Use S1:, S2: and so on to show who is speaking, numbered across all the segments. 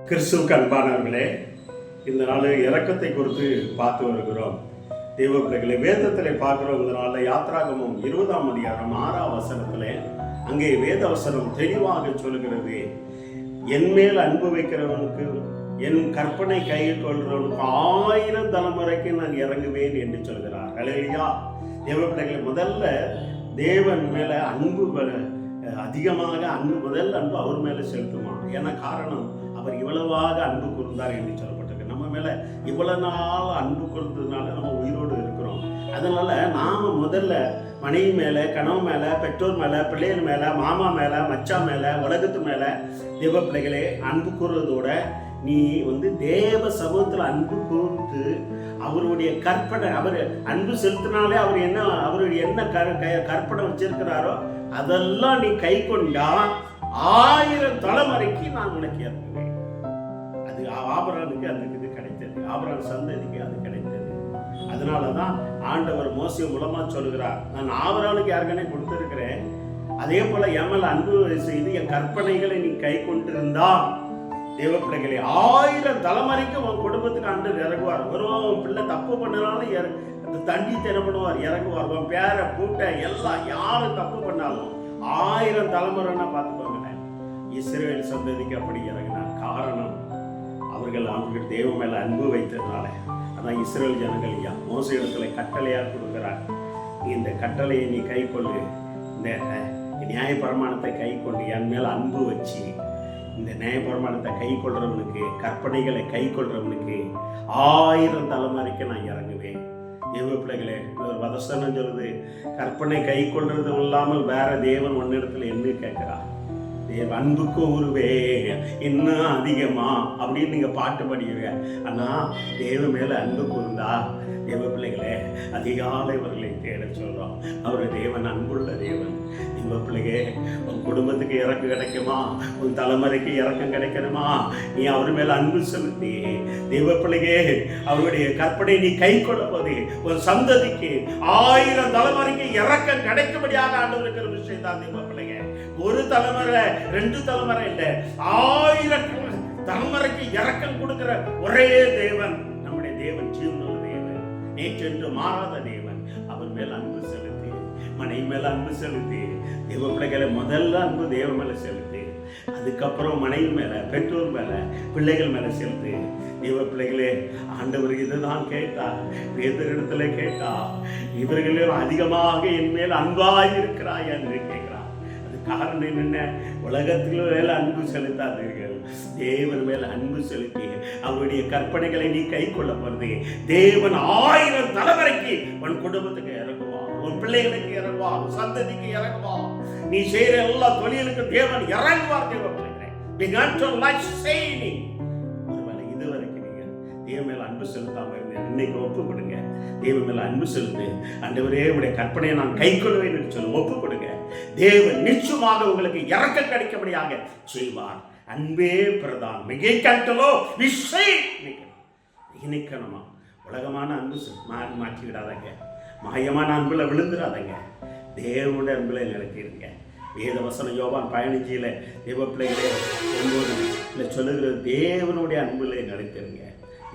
S1: கிறிஸ்துவுக்கு அன்பானவர்களே, இந்த நாள் இரக்கத்தை குறித்து பார்த்து வருகிறோம். தெய்வ பிள்ளைகளை வேதத்தில் பார்க்கிறோம். இந்த நாளில் யாத்ராகமம் 20ஆம் அதிகாரம் 6ஆம் வசனத்தில் அங்கே வேத வசனம் தெளிவாக சொல்கிறது, என் மேல் அன்பு வைக்கிறவனுக்கு, என் கற்பனை கையில் கொள்கிறவனுக்கு 1000 தலைமுறைக்கு நான் இறங்குவேன் என்று சொல்கிறார். அல்லேலூயா. தெய்வ பிள்ளைகளை, முதல்ல தேவன் மேல அன்பு அதிகமாக முதல் அன்பு அவர் மேல செலுத்துமா. ஏன்னா காரணம், அவர் இவ்வளவாக அன்பு கூர்ந்தார் என்று சொல்லப்பட்டிருக்கு. நம்ம மேல இவ்வளவு நாள் அன்பு கூர்ந்ததுனால நம்ம உயிரோடு இருக்கிறோம். அதனால நாம முதல்ல மனைவி மேல, கணவன் மேல, பெற்றோர் மேல, பிள்ளைகள் மேல, மாமா மேல, மச்சா மேல, உலகத்து மேல தெய்வ பிள்ளைகளே அன்பு கூறுவதோட நீ தேவ சமூகத்தில் அன்பு கூர்ந்து அவருடைய கற்பனை, அவர் அன்பு செலுத்தினாலே அவருடைய என்ன கற்பனை வச்சிருக்கிறாரோ அதெல்லாம் நீ கை கொண்டா 1000 தலைமுறைக்கு நான் உனக்கு இறங்குவேன். அது ஆபிரகாமுக்கு அந்த இது கிடைத்தது, ஆபிரகாம் சந்ததிக்கு அது கிடைத்தது. அதனாலதான் ஆண்டவர் மோசே மூலமா சொல்லுகிறார், நான் ஆபிரகாமுக்கு யாருக்கனே கொடுத்திருக்கிறேன், அதே போல எம்எல் அன்பு செய்து என் கற்பனைகளை நீ கை கொண்டிருந்தா தேவ பிள்ளைகளே 1000 தலைமுறைக்கு உன் குடும்பத்துக்கு ஆண்டு இறங்குவார். ஒரு பிள்ளை தப்பு பண்ணனாலும் தண்டி திறப்படுவார், இறங்குவார். உன் பேர பூட்ட எல்லாம் யாரு தப்பு பண்ணாலும் 1000 தலைமுறைன்னா பார்த்துக்கோங்களேன். இஸ்ரவேல் சந்ததிக்கு அப்படி இறங்கினார். காரணம், அவர்கள் தேவ மேல அன்பு வைத்ததுனால. அதான் இஸ்ரவேல் ஜனங்கள் மோசே இடத்துல கட்டளையா கொடுக்கிறார், இந்த கட்டளையை நீ கை கொள்ளு, இந்த நியாயப்பிரமாணத்தை கை கொண்டு என் மேல அன்பு வச்சு இந்த நியாயப்பிரமாணத்தை கை கொள்றவனுக்கு, கற்பனைகளை கை கொள்றவனுக்கு 1000 தலைமுறைக்கு நான் இறங்குவேன். தேவ பிள்ளைகளே, ஒரு வதசனம் சொல்லுது, கற்பனை கை கொள்றது இல்லாமல் வேற தேவன் ஒன்னிடத்துல என்ன கேட்கிறா, அன்புக்கு உருவே இன்னும் அதிகமா அப்படின்னு நீங்க பாட்டு படிக்கிறீங்க. ஆனா தேவ மேல அன்பு கூர்ந்தா தேவ பிள்ளைகளே அதிகாலை அவர்களை தேட சொல்றோம். அவர் தேவன் அன்புள்ள தேவன். தேவ பிள்ளைகளே, உன் குடும்பத்துக்கு இறக்கம் கிடைக்குமா, உன் தலைமுறைக்கு இறக்கம் கிடைக்கணுமா, நீ அவர் மேல அன்பு செலுத்தி தேவ பிள்ளைகளே அவருடைய கற்பனை நீ கை கொள்ள போது உன் சந்ததிக்கு 1000 தலைமுறைக்கு இறக்கம் கிடைக்கும்படியாக ஆண்டவருக்கு விஷயம் தான். தேவ பிள்ளைங்க, ஒரு தலைமுறை 2 தலைமுறை இல்லை, 1000 தலைமுறைக்கு இறக்கம் கொடுக்கிற ஒரே தேவன் நம்முடைய தேவன், ஜீவனுள்ள தேவன், நேற்றென்று மாறாத தேவன். அவர் மேல அன்பு செலுத்தி, மனைவி மேல அன்பு செலுத்தி, தேவ பிள்ளைகளை முதல்ல அன்பு தேவ மேல செலுத்தி, அதுக்கப்புறம் மனைவி மேல, பெற்றோர் மேல, பிள்ளைகள் மேல செலுத்தி. தேவ பிள்ளைகளே, ஆண்டவர் இதுதான் கேட்டா, பேதரிடத்துல கேட்டா, இவர்களில் அதிகமாக என் மேல் அன்பாய் இருக்கிறாய் என்று கேட்கிறார். காரணம் என்ன, உலகத்தில் மேல அன்பு செலுத்தாதீர்கள், தேவன் மேல அன்பு செலுத்தி அவருடைய கற்பனைகளை நீ கை கொள்ள போறது தேவன் 1000 தலைமுறைக்கு உன் குடும்பத்துக்கு இறங்குவா, உன் பிள்ளைகளுக்கு இறங்குவா, உன் சந்ததிக்கு இறங்குவா, நீ செய்யற எல்லா தொழிலுக்கு தேவன் இறங்குவார். தேவ பிள்ளைகளே, ஒருவேளை இதுவரைக்கும் நீங்க தேவ மேல அன்பு செலுத்தாம இருந்தேன், இன்னைக்கு ஒப்பு கொடுங்க. தேவ மேல அன்பு செலுத்து, ஆண்டவரே உடைய கற்பனையை நான் கை கொள்வேன் என்று சொல்லி ஒப்பு கொடுங்க. தேவன் நிச்சயமாக உங்களுக்கு இறக்கம் கிடைக்கும்படியாக செய்வார். அன்பே பிரதான், மிகை கட்டலோ விஷை நிக்கணுமா. உலகமான அன்பு மாற்றிவிடாதங்க, மாயமான அன்புல விழுந்துடாதங்க, தேவனுடைய அன்புல நினைக்கிறீங்க. வேத வசனம் யோவான் 15 தேவ பிள்ளைகளே 9 சொல்லுகிறது, தேவனுடைய அன்புல நினைத்திருங்க.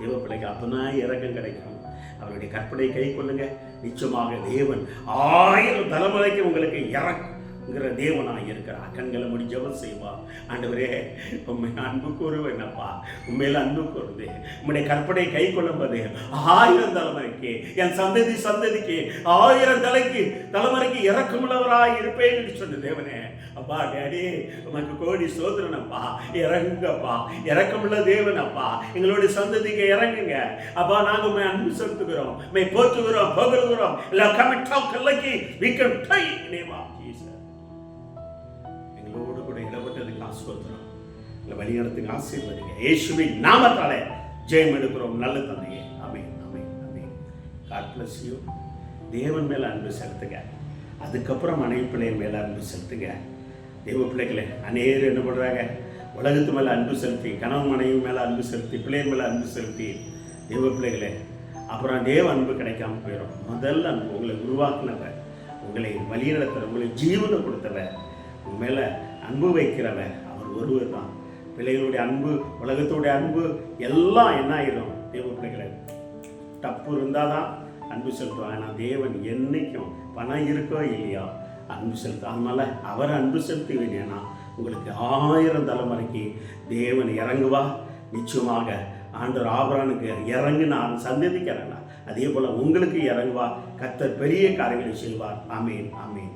S1: தேவ பிள்ளைக்கு அப்பதான் இறக்கம் கிடைக்கும். அவருடைய கற்பனை கை கொள்ளுங்க, நிச்சயமாக தேவன் 1000 தலைமுறைக்கு உங்களுக்கு இறக்குங்கிற தேவனாக இருக்கிறார். கண்களை மூடி ஜெபம் செய்வா. ஆண்டவரே, உண்மை அன்பு கூறுவேனப்பா, உண்மையில அன்பு கூறுது, உம்முடைய கற்பனை கை கொள்ளும்போது 1000 தலைமுறைக்கு, என் சந்ததிக்கு 1000 தலைமுறைக்கு இறக்கமுள்ளவராய் இருப்பேன் என்று சொன்ன தேவனே, அப்பா டேடி உனக்கு கோடி சோதரனப்பா, இறங்குங்கப்பா, இறக்கமுள்ள தேவனப்பா, எங்களுடைய சந்ததிக்கு இறங்குங்க அப்பா. நாங்க உண்மை அன்பு செலுத்துகிறோம், உண்மை போற்றுகிறோம், புகழுகிறோம். எங்களோடு கூட இடப்பட்டதுக்கு ஆசீர்வாதம், வழிநடத்துக்கு ஆசீர்வதிங்க. இயேசுவின் நாமத்தாலே ஜெயம் எடுக்கிறோம் நல்ல தந்தையே. ஆமென், ஆமென், ஆமென். God bless you. தேவன் மேல அன்பு செலுத்துங்க, அதுக்கப்புறம் மனைவி பிள்ளைகள் மேல அன்பு செலுத்துங்க. தேவ பிள்ளைகளை அநேகர் என்ன பண்றாங்க, உலகத்து மேல அன்பு செலுத்தி, கணவன் மனைவி மேல அன்பு செலுத்தி, பிள்ளைகள் மேல அன்பு செலுத்தி, தேவ பிள்ளைகளே அப்புறம் தேவ அன்பு கிடைக்காம போயிடும். முதல்ல அன்பு உங்களை உருவாக்குனவர், உங்களை வழிநடத்துற, உங்களை ஜீவனை கொடுத்தவர், உங்க மேல அன்பு வைக்கிறவர் அவர் ஒருவர் தான். பிள்ளைகளுடைய அன்பு, உலகத்துடைய அன்பு எல்லாம் என்ன ஆயிடும்? தேவ பிள்ளைகளை தப்பு இருந்தால் தான் அன்பு செலுத்துவாங்க. ஆனால் தேவன் என்னைக்கும் பணம் இருக்கோ இல்லையா அன்பு செலுத்தும். அதனால அவர் அன்பு செலுத்துவீங்கன்னா உங்களுக்கு 1000 தலைமுறைக்கு தேவன் இறங்குவா. நிச்சயமாக ஆண்டவர் ஆபிரகாமுக்கு இறங்கினார், சந்ததிக்கிறேன். அதே போல உங்களுக்கு இறங்குவா. கர்த்தர் பெரிய காரியங்களை செய்வார். ஆமேன், ஆமேன்.